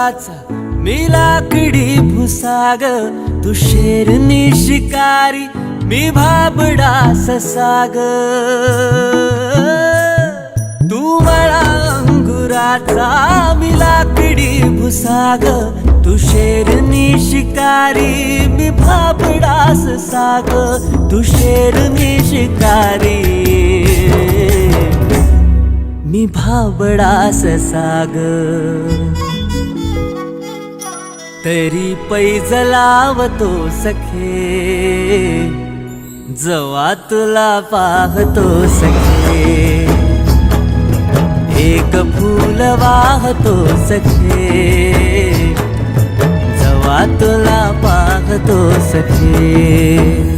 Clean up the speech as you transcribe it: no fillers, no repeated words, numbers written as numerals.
अंगुराचा मी लाकडी भुसाग, तू शेरनी शिकारी मी भाबडा ससाग. तू मला अंगुराचा मी लाकडी भुसाग, तू शेरनी शिकारी मी भाबडा ससाग. तू शेरनी शिकारी मी भाबडा ससाग. तरी पैज लावतो सखे, जवा तुला पाहतो सखे. एक फूल वाहतो सखे, जवा तुला पाहतो सखे.